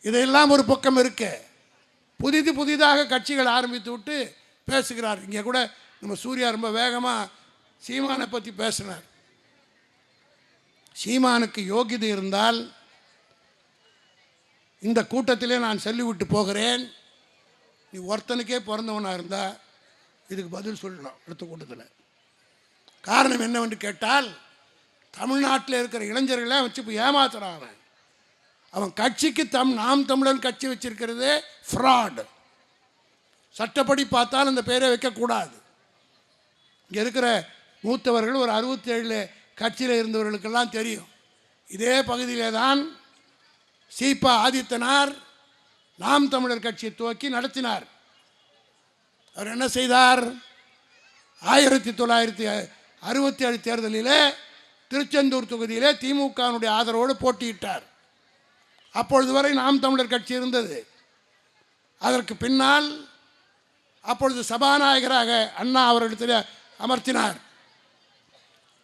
இதையெல்லாம் ஒரு பக்கம் இருக்க, புதிதாக கட்சிகள் ஆரம்பித்து விட்டு பேசுகிறார். இங்கே கூட நம்ம சூர்யா ரொம்ப வேகமாக சீமானை பற்றி பேசினார். சீமானுக்கு யோகிதை இருந்தால் இந்த கூட்டத்திலே நான் சொல்லிவிட்டு போகிறேன், நீ ஒருத்தனுக்கே பிறந்தவனாக இருந்தால் இதுக்கு பதில் சொல்லணும் அடுத்த கூட்டத்தில். காரணம் என்னவென்று கேட்டால், தமிழ்நாட்டில் இருக்கிற இளைஞர்களே வச்சு இப்போ ஏமாத்துறான். அவன் கட்சிக்கு நாம் தமிழன் கட்சி வச்சிருக்கிறதே ஃப்ராடு. சட்டப்படி பார்த்தால் அந்த பேரை வைக்கக்கூடாது. இங்கே இருக்கிற மூத்தவர்கள் ஒரு 67 கட்சியில் இருந்தவர்களுக்கெல்லாம் தெரியும். இதே பகுதியிலே தான் சீபா ஆதித்தனார் நாம் தமிழர் கட்சியை துவக்கி நடத்தினார். அவர் என்ன செய்தார்? 1967 தேர்தலிலே திருச்செந்தூர் தொகுதியிலே திமுகவினுடைய ஆதரவோடு போட்டியிட்டார். அப்பொழுது வரை நாம் தமிழர் கட்சி இருந்தது. அதற்கு பின்னால் அப்பொழுது சபாநாயகராக அண்ணா அவரிடத்தில் அமர்த்தினார்.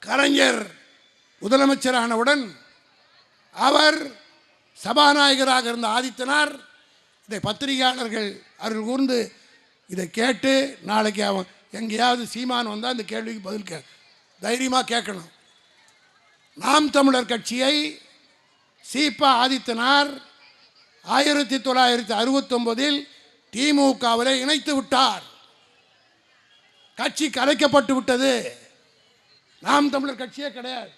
கலைஞர் முதலமைச்சரானவுடன் அவர் சபாநாயகராக இருந்த ஆதித்தனார் இதை பத்திரிகையாளர்கள் அருள் கூர்ந்து இதை கேட்டு, நாளைக்கு அவன் எங்கேயாவது சீமான் வந்தால் இந்த கேள்விக்கு பதில் தைரியமாக கேட்கணும். நாம் தமிழர் கட்சியை சீபா ஆதித்தனார் 1969 திமுகவிலே இணைத்து விட்டார். கட்சி கலைக்கப்பட்டு விட்டது. நாம் தமிழர் கட்சியே கிடையாது.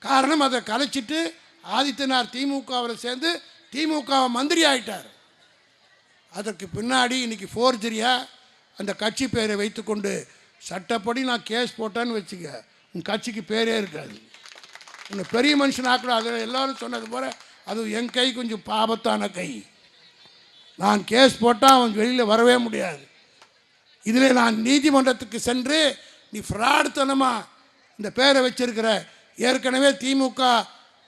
காரணம், அதை கலைச்சிட்டு ஆதித்தனார் திமுகவில் சேர்ந்து திமுக மந்திரி ஆயிட்டார். அதற்கு பின்னாடி இன்னைக்கு ஃபோர்ஜரியா அந்த கட்சி பேரை வைத்துக்கொண்டு சட்டப்படி நான் கேஸ் போட்டேன்னு வச்சுக்க, உன் கட்சிக்கு பேரே இருக்காது. உன்னை பெரிய மனுஷனாக்கூட. அதில் எல்லோரும் சொன்னது போல அது என் கை கொஞ்சம் பாபத்தான கை. நான் கேஸ் போட்டால் அவன் வெளியில் வரவே முடியாது. இதில் நான் நீதிமன்றத்துக்கு சென்று நீ ஃப்ராடுத்தனமாக இந்த பேரை வச்சிருக்கிற, ஏற்கனவே திமுக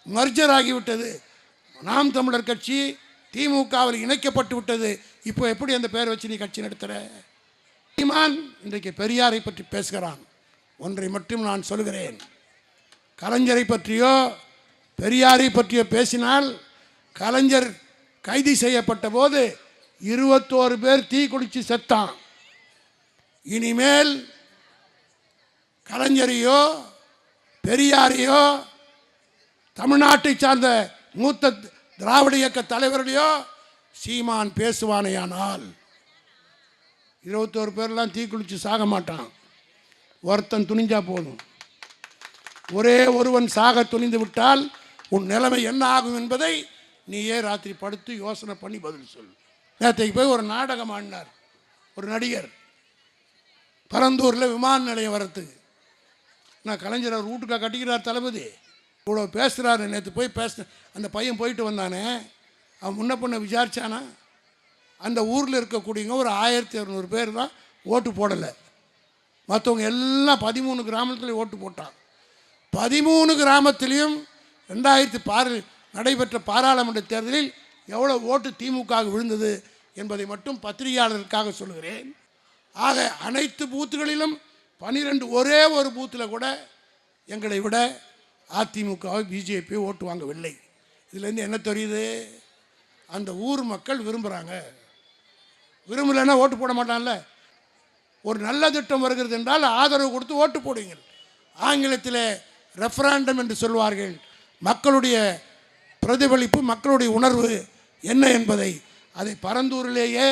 மர்ஜர் ஆகிவிட்டது, நாம் தமிழர் கட்சி திமுகவில் இணைக்கப்பட்டு விட்டது, இப்போ எப்படி அந்த பேரை வச்சு நீ கட்சி நடத்துகிற? சீமான் இன்றைக்கு பெரியாரை பற்றி பேசுகிறான். ஒன்றை மட்டும் நான் சொல்கிறேன், கலைஞரை பற்றியோ பெரியாரை பற்றியோ பேசினால், கலைஞர் கைது செய்யப்பட்ட போது 21 பேர் தீ குளித்து செத்தான். இனிமேல் கலைஞரையோ பெரியாரையோ தமிழ்நாட்டை சார்ந்த மூத்த திராவிட இயக்க தலைவர்களையோ சீமான் பேசுவானேயானால் 21 பேர்லாம் தீ குளித்து சாக மாட்டான். ஒருத்தன் துணிஞ்சா போதும். ஒரே ஒருவன் சாக துணிந்து விட்டால் உன் நிலைமை என்ன ஆகும் என்பதை நீயே ராத்திரி படுத்து யோசனை பண்ணி பதில் சொல். நேற்றைக்கு போய் ஒரு நாடகம் ஆடினார் ஒரு நடிகர், பரந்தூரில் விமான நிலையம் வரத்துக்கு. நான் கலைஞர் அவர் வீட்டுக்காக கட்டிக்கிறார் தளபதி, இவ்வளோ பேசுகிறாரு. நேற்று போய் அந்த பையன் போயிட்டு வந்தானே, அவன் முன்ன பொண்ணை விசாரிச்சானா, அந்த ஊரில் இருக்கக்கூடியவங்க ஒரு 1200 பேர் தான் ஓட்டு போடலை. மற்றவங்க எல்லாம் 13 கிராமத்தில் ஓட்டு போட்டான். 13 கிராமத்திலையும் 2006 நடைபெற்ற பாராளுமன்ற தேர்தலில் எவ்வளோ ஓட்டு திமுக விழுந்தது என்பதை மட்டும் பத்திரிகையாளர்களுக்காக சொல்கிறேன். ஆக அனைத்து பூத்துகளிலும் 12, ஒரே ஒரு பூத்தில் கூட எங்களை விட அதிமுகவை பிஜேபி ஓட்டு வாங்கவில்லை. இதுலேருந்து என்ன தெரியுது? அந்த ஊர் மக்கள் விரும்புகிறாங்க. விரும்பலைன்னா ஓட்டு போட மாட்டான்ல. ஒரு நல்ல திட்டம் வருகிறது என்றால் ஆதரவு கொடுத்து ஓட்டு போடுங்கள். ஆங்கிலத்தில் ரெஃபரண்டம் என்று சொல்வார்கள். மக்களுடைய பிரதிபலிப்பு, மக்களுடைய உணர்வு என்ன என்பதை, அதை பரந்தூரிலேயே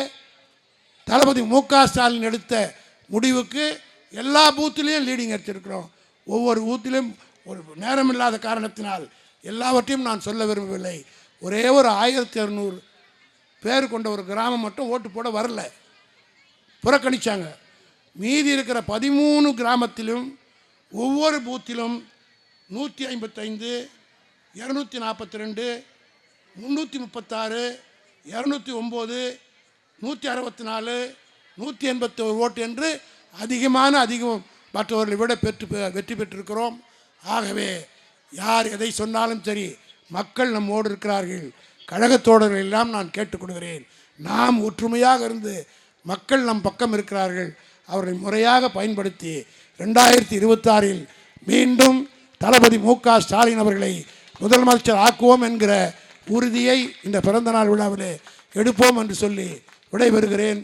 தளபதி மு.க. ஸ்டாலின் எடுத்த முடிவுக்கு எல்லா பூத்திலையும் லீடிங் எடுத்திருக்கிறோம். ஒவ்வொரு பூத்திலும் ஒரு நேரம் இல்லாத காரணத்தினால் எல்லாவற்றையும் நான் சொல்ல விரும்பவில்லை. ஒரே ஒரு 1200 பேர் கொண்ட ஒரு கிராமம் மட்டும் ஓட்டு போட வரல, புறக்கணித்தாங்க. மீதி இருக்கிற 13 கிராமத்திலும் ஒவ்வொரு பூத்திலும் 155, 242, 336, 209, 164, 181 ஓட்டு என்று அதிகம் மற்றவர்களை விட வெற்றி பெற்றிருக்கிறோம். ஆகவே யார் எதை சொன்னாலும் சரி, மக்கள் நம்மோடு இருக்கிறார்கள். கழகத்தோடர்கள் எல்லாம் நான் கேட்டுக்கொள்கிறேன், நாம் ஒற்றுமையாக இருந்து மக்கள் நம் பக்கம் இருக்கிறார்கள். அவர்களை முறையாக பயன்படுத்தி 2026 மீண்டும் தளபதி மு.க. ஸ்டாலின் அவர்களை முதலமைச்சர் ஆக்குவோம் என்கிற உறுதியை இந்த பிறந்தநாள் விழாவிலே எடுப்போம் என்று சொல்லி விடைபெறுகிறேன்.